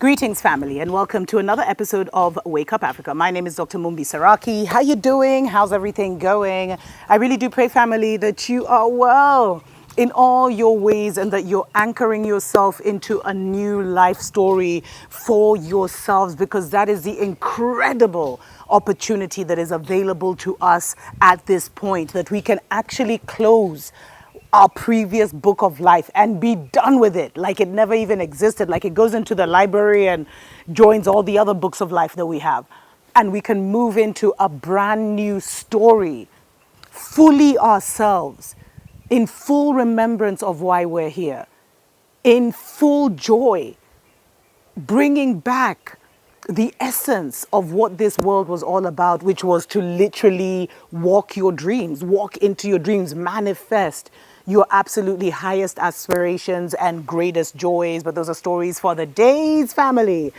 Greetings, family, and welcome to another episode of Wake Up Africa. My name is Dr. Mumbi Saraki. How you doing? How's everything going? I really do pray, family, that you are well in all your ways and that you're anchoring yourself into a new life story for yourselves, because that is the incredible opportunity that is available to us at this point, that we can actually close our previous book of life and be done with it, like it never even existed, like it goes into the library and joins all the other books of life that we have. And we can move into a brand new story, fully ourselves, in full remembrance of why we're here, in full joy, bringing back the essence of what this world was all about, which was to literally walk your dreams, walk into your dreams, manifest your absolutely highest aspirations and greatest joys. But those are stories for the days, family.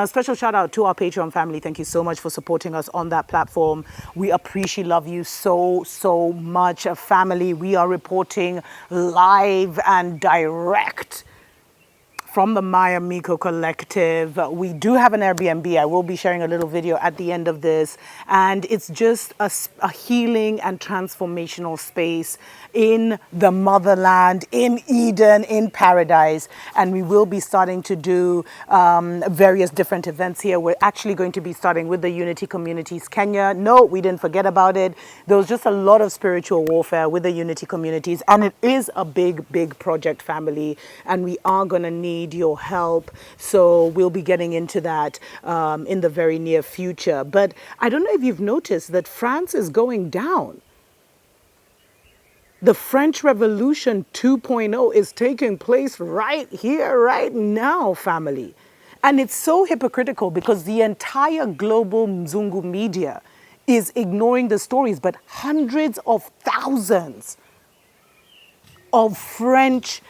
Special shout out to our Patreon family. Thank you so much for supporting us on that platform. We appreciate, love you so much, family. We are reporting live and direct from the Maya Miko Collective. We do have an Airbnb. I will be sharing a little video at the end of this. And it's just a healing and transformational space in the motherland, in Eden, in paradise. And we will be starting to do various different events here. We're actually going to be starting with the Unity Communities Kenya. No, we didn't forget about it. There was just a lot of spiritual warfare with the Unity Communities. And it is a big project, family. And we are going to need your help, so we'll be getting into that in the very near future. But I don't know if you've noticed that France is going down. The French Revolution 2.0 is taking place right here, right now, family. And it's so hypocritical because the entire global Mzungu media is ignoring the stories, but hundreds of thousands of French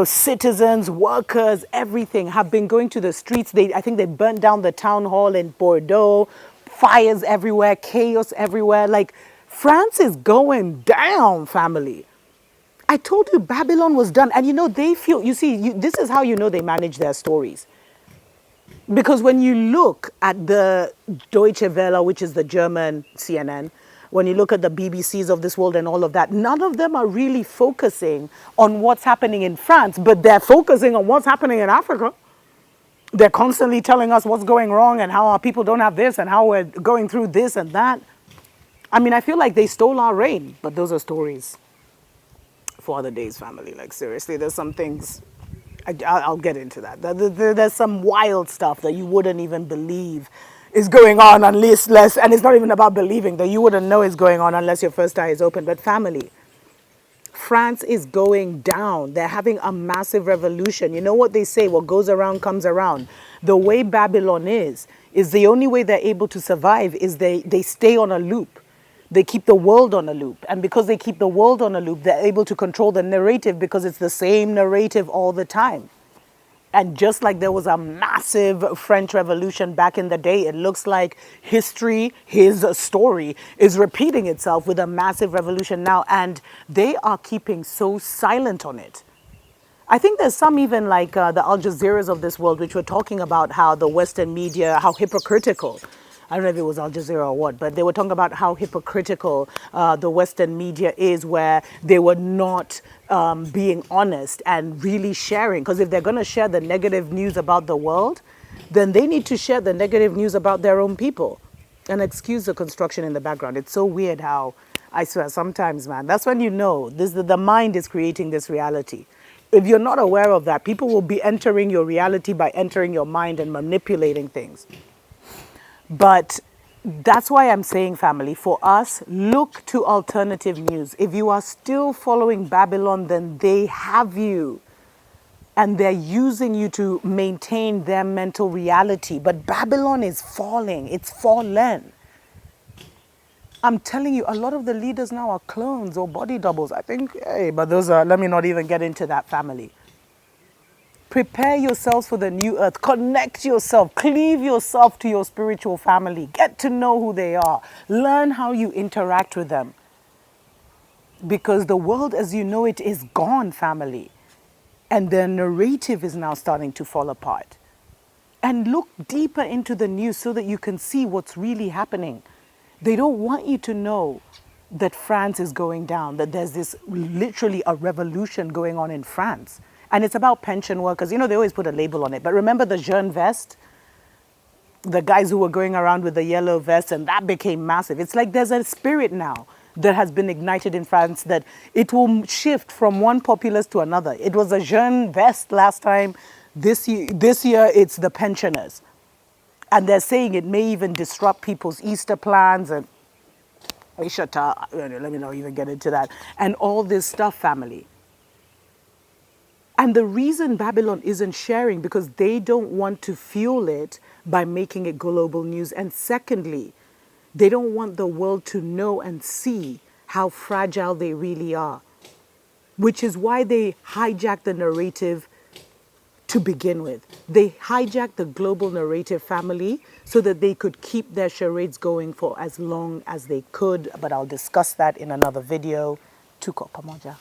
citizens, workers, everything have been going to the streets. I think they burnt down the town hall in Bordeaux, fires everywhere, chaos everywhere. Like, France is going down, family. I told you Babylon was done. And they feel, this is how they manage their stories. Because when you look at the Deutsche Welle, which is the German CNN, when you look at the BBCs of this world and all of that, none of them are really focusing on what's happening in France, but they're focusing on what's happening in Africa. They're constantly telling us what's going wrong and how our people don't have this and how we're going through this and that. I mean, I feel like they stole our reign, but those are stories for other days, family. Like, seriously, there's some things, I'll get into that. There's some wild stuff that you wouldn't even believe is going on and it's not even about believing, that you wouldn't know is going on unless your first eye is open. But family, France is going down. They're having a massive revolution. You know what they say, what goes around comes around. The way Babylon is the only way they're able to survive is they stay on a loop. They keep the world on a loop. And because they keep the world on a loop, they're able to control the narrative because it's the same narrative all the time. And just like there was a massive French Revolution back in the day, it looks like history, his story, is repeating itself with a massive revolution now. And they are keeping so silent on it. I think there's some even like the Al Jazeeras of this world, which were talking about how the Western media, how hypocritical. I don't know if it was Al Jazeera or what, but they were talking about how hypocritical the Western media is, where they were not being honest and really sharing. Because if they're going to share the negative news about the world, then they need to share the negative news about their own people. And excuse the construction in the background. It's so weird how, I swear, sometimes, man, that's when you know the mind is creating this reality. If you're not aware of that, people will be entering your reality by entering your mind and manipulating things. But that's why I'm saying, family, for us, look to alternative news. If you are still following Babylon, then they have you. And they're using you to maintain their mental reality. But Babylon is falling. It's fallen. I'm telling you, a lot of the leaders now are clones or body doubles. I think, but those are, let me not even get into that, family. Prepare yourselves for the new earth. Connect yourself. Cleave yourself to your spiritual family. Get to know who they are. Learn how you interact with them. Because the world as you know it is gone, family. And their narrative is now starting to fall apart. and look deeper into the news so that you can see what's really happening. They don't want you to know that France is going down, that there's this literally a revolution going on in France. And it's about pension workers. You know, they always put a label on it. But remember the jeune vest? The guys who were going around with the yellow vest, and that became massive. It's like there's a spirit now that has been ignited in France that it will shift from one populace to another. It was a jeune vest last time. This year it's the pensioners. And they're saying it may even disrupt people's Easter plans and let me not even get into that. And all this stuff, family. And the reason Babylon isn't sharing because they don't want to fuel it by making it global news. And secondly, they don't want the world to know and see how fragile they really are, which is why they hijack the narrative to begin with. They hijacked the global narrative, family, so that they could keep their charades going for as long as they could. But I'll discuss that in another video. Tuko pamoja.